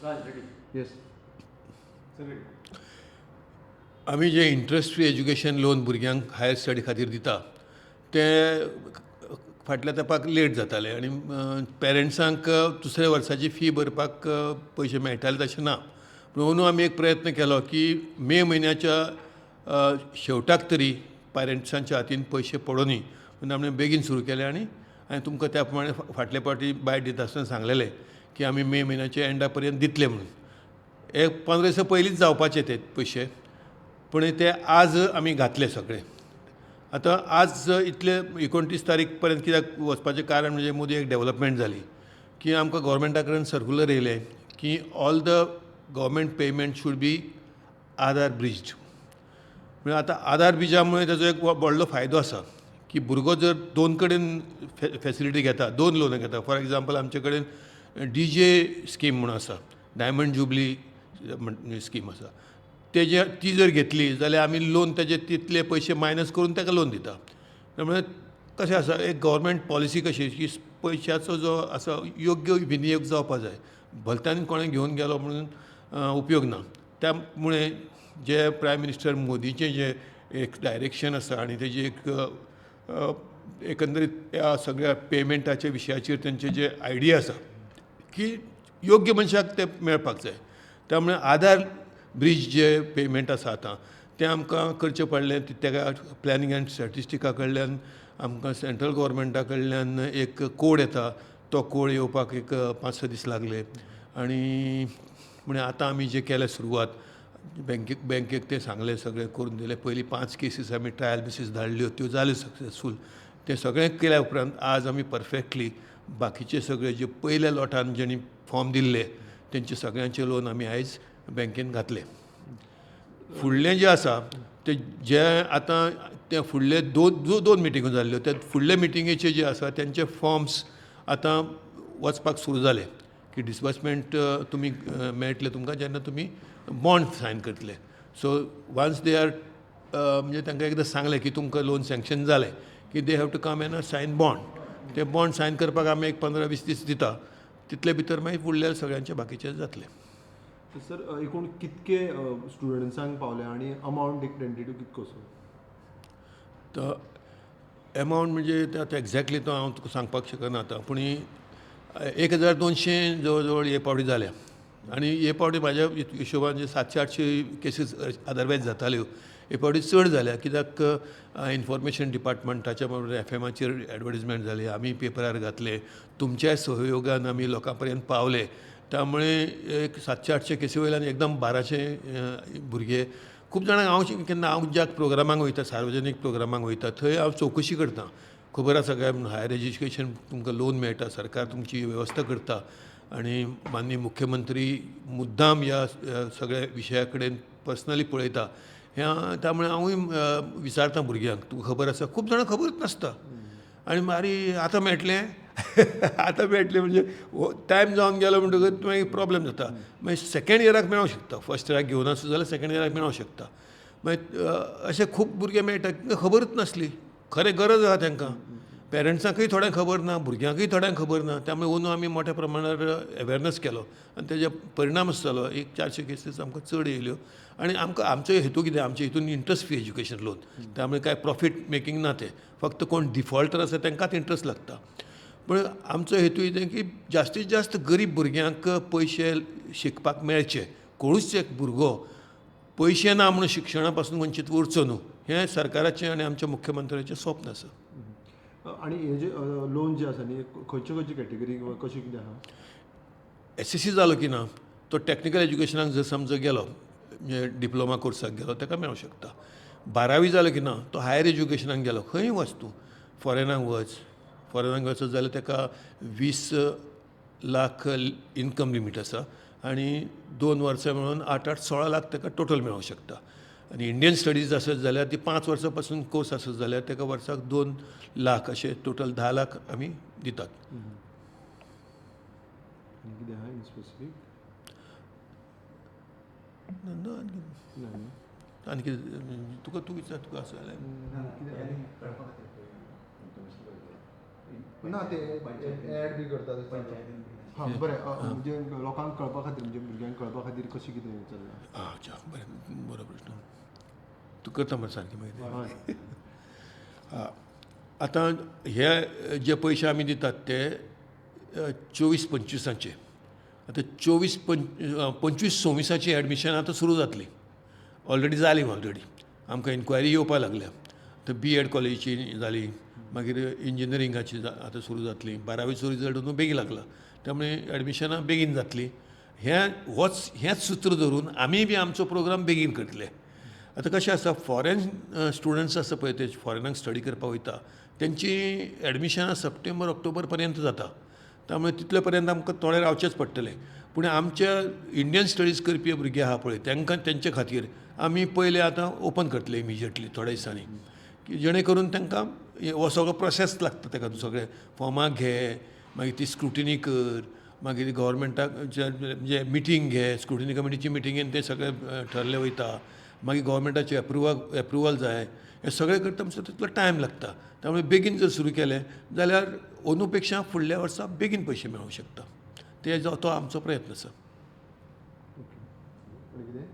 Yes. आमी जे interest free education loan भुरग्यांक हायर स्टडी खातीर दिता ते फाटल्या तेंपाक लेट जाताले आनी पेरंट्सांक दुसऱ्या वर्साची फी भरपाक पयशे मेळटाले तशें ना. पूण अंदू आमी एक प्रयत्न केलो की मे म्हयन्याच्या शेवटाक तरी पेरंट्सांच्या हातीन पयशे पडोनी म्हणून आमी बेगीन सुरू केलें आनी हांवें तुमकां त्या प्रमाणे फाटल्या फावटी बायट दिता आसतना सांगलेलें की आमी मे म्हयन्याच्या एंडा पर्यंत दितले म्हणून. एक 15 दिसां पयलींच जावपाचे ते पयशे, पूण ते आज आमी घातले सगळे. आतां आज इतले 29 तारीख पर्यंत कित्याक वचपाचें कारण म्हणजे मोदी एक डेव्हलपमेंट जाली की आमकां गोवोरमेंटा कडल्यान सर्क्युलर येयलें की all the government payment should be Aadhaar bridged. म्हणजे आतां आधार ब्रिजा मुळे ताजो एक व्हडलो फायदो आसा की भुरगो जर दोन कडेन फेसिलिटी घेता, दोन लोन घेता. फॉर एग्जांपल आमचे कडेन DJ स्कीम म्हणून आसा, डायमंड जुबली स्कीम आसा. ती जर घेतली जाल्यार आमी लोन तेजे तितले पयशे मायनस करून ताका लोन दिता. त्यामुळे कशें आसा, एक गव्हर्मेंट पॉलिसी कशी की पयशाचो जो आसा योग्य विनियोग जावपा जाय. भलत्यान कोणें घेवन गेलो म्हणून उपयोग ना. त्यामुळे जे प्रायम मिनिस्टर मोदीचें जे एक डायरेक्शन आसा आनी तेजी एक एकंदरीत ह्या सगळ्या पेमेंटाच्या विशयाचेर तेंचे जे आयडिया आसा की योग्य मनशाक ते मेळपाक जाय. त्यामुळे आधार ब्रिज जे पेमेंट आसा आतां तें आमकां करचें पडलें. तेका प्लॅनिंग एंड स्टॅटिस्टिका कडल्यान आमकां सेंट्रल गव्हर्मेंटा कडल्यान एक कोड येता. तो कोड येवपाक एक 5-6 दीस लागले आनी म्हणजे आतां आमी जे केलें सुरवात बँकेक ते सांगलें, सगळें करून दिलें. पयलीं 5 केसीस आमी ट्रायल बेसीस धाडल्यो, त्यो जाल्यो सक्सेसफूल. तें सगळें केल्या उपरांत आज आमी परफेक्टली बाकीचे सगळे जे पयल्या लॉटान जेणी फॉर्म दिल्ले तेंचे सगळ्यांचे लोन आमी आयज बँकेन घातले. फुडलें जें आसा ते जे आतां ते फुडले दोन मिटिंगो जाल्ल्यो, ते फुडले मिटिंगेचे जे आसा तेंचे फॉर्म्स आतां वचपाक सुरू जाले की डिसबर्समेंट तुमी मेळटले तुमकां जेन्ना तुमी बॉन्ड सायन करतले. सो वन्स दे आर म्हणजे तांकां एकदां सांगलें की तुमकां लोन सँक्शन जालें की they have to come and sign bond. ते बॉन्ड सायन करपाक आमी एक 15-20 दीस दिता. तितले भितर मागीर फुडले सगळ्यांचे बाकीचे जातले. सर एकूण कितके स्टुडंट्सांक पावले आनी अमावंट एक टेंटेटिव्ह कितको असो? तो एमावंट म्हणजे आतां एक्झॅक्टली तो हांव तुका सांगपाक शकना आतां, पूण 1200 जवळ जवळ हे पावटी जाल्या. आनी हे पावटी म्हाज्या हिशोबान 700-800 केसीस अदरवायज जाताल्यो. हे पावटी चड जाल्या कित्याक इन्फॉर्मेशन डिपार्टमेंटाच्या बरोबर FMचेर एडवर्टिजमेंट जाली, आमी पेपरार घातले, तुमच्याय सहयोगान आमी लोकां पर्यंत पावले. त्यामुळे एक 700-800 केसी वयल्यान एकदम 1200 भुरगे. खूब जाणांक हांव ज्या प्रोग्रामांक वयता, सार्वजनीक प्रोग्रामांक वयता, थंय हांव चवकशी करतां. खबर आसा काय हायर एज्युकेशन तुमकां लोन मेळटा, सरकार तुमची वेवस्था करता आनी माननीय मुख्यमंत्री मुद्दाम ह्या सगळ्या विशया कडेन पर्सनली पळयता. त्यामुळे हांवूय विचारतां भुरग्यांक, तुका खबर आसा? खूब जाणांक खबरूच नासता आनी मारी आतां मेळटलें आतां मेळटलें म्हणजे टायम जावन गेलो म्हणटकच मागीर प्रॉब्लेम जाता. मागीर सेकंड इयराक मेळोंक शकता. फर्स्ट इयराक घेवन आसा जाल्यार सेकंड इयराक मेळोंक शकता. मागीर अशे खूब भुरगे मेळटा खबरूच नासली. खरें गरज आसा तांकां. पेरंट्सांकूय थोड्यांक खबर ना, भुरग्यांकूय थोड्यांक खबर ना. त्यामुळे अंदू आमी मोठ्या प्रमाणार अवेरनस केलो आनी तेजे परिणामच जालो. 400 केसीस आमकां चड येयल्यो आनी आमचो हेतू कितें, आमच्या हितून इंट्रस्ट फ्री एज्युकेशन लोन. त्यामुळे कांय प्रॉफीट मेकींग ना तें. फक्त कोण डिफॉल्टर आसा तांकांच इंट्रस्ट लागता. पूण आमचो हेतू कितें की जास्तीत जास्त गरीब भुरग्यांक पयशे शिकपाक मेळचे. कोणूच एक भुरगो पयशे ना म्हणून शिक्षणा पासून वंचीत उरचो न्हू, हें सरकाराचें आनी आमच्या मुख्यमंत्र्याचें स्वप्न आसा. आनी हे जे लोन जे आसा न्ही, खंयचे खंयचे कॅटेगरी कशें कितें आहा? SSC जालो की ना, तो टॅक्निकल एज्युकेशनाक जर समजो गेलो, म्हणजे डिप्लोमा कोर्साक गेलो, ताका मेळूंक शकता. 12वी जालो की ना, तो हायर एज्युकेशनाक गेलो, खंय वच तूं, फॉरेनाक वचत जाल्यार ताका 20 लाख इनकम लिमीट आसा आनी 2 वर्सां मेळून 8-8 16 लाख ताका टोटल मेळूंक शकता. आनी इंडियन स्टडीज आसत जाल्यार ती 5 वर्सां पासून कोर्स आसत जाल्यार ताका वर्साक 2 लाख अशे टोटल 10 लाख आमी दितात. कितें आहा इन स्पेसिफीक? आनी कितें तुका तूं विचार, तुका आसा जाल्यार ना ते ऍड बी करतात. हां बरें म्हणजे लोकांक कळपा खातीर म्हणजे भुरग्यांक कळपा खातीर कशें कितें चल्लां? अच्छा बरें बरो प्रश्न तूं करता मरे सारकी माहिती हय आतां हे जे पयशे आमी दितात ते 24-25 आतां 25-26 एडमिशन आतां सुरू जातली ऑलरेडी जाली ऑलरेडी आमकां इन्क्वायरी येवपा लागल्या आतां BEd कॉलेजीची जाली मागीर इंजिनियरिंगाची आतां सुरू जातली 12वीचो रिजल्ट न्हू बेगीन लागला त्यामुळे एडमिशनां बेगीन जातली हेंच सूत्र धरून आमी बी आमचो प्रोग्राम बेगीन करतले आतां कशें आसा फॉरेन स्टुडंट्स आसा पळय ते फॉरेनाक स्टडी करपाक वयता तेंची एडमिशनां सप्टेंबर ऑक्टोबर पर्यंत जाता त्यामुळे तितले पर्यंत आमकां थोडे रावचेच पडटले पूण आमच्या इंडियन स्टडीज करपी भुरगे आहा पळय तांकां तेंचे खातीर आमी पयले आतां ओपन करतले इमिजिएटली थोड्या दिसांनी की जेणे करून तांकां हो सगळो प्रोसेस लागता ताका सगळे फॉर्माक घे मागीर ती स्क्रुटिनी कर मागीर गव्हर्मेंटाक जे मिटींग घे स्क्रुटिनी कमिटीची मिटींगेन ते सगळे ठरले वयता मागीर गव्हर्मेंटाचे एप्रुवल जाय हे सगळें करता म्हणसर तितलो टायम लागता त्यामुळे बेगीन जर सुरू केलें जाल्यार अंदू पेक्षा फुडल्या वर्सा बेगीन पयशे मेळूंक शकता तो आमचो प्रयत्न आसा ओके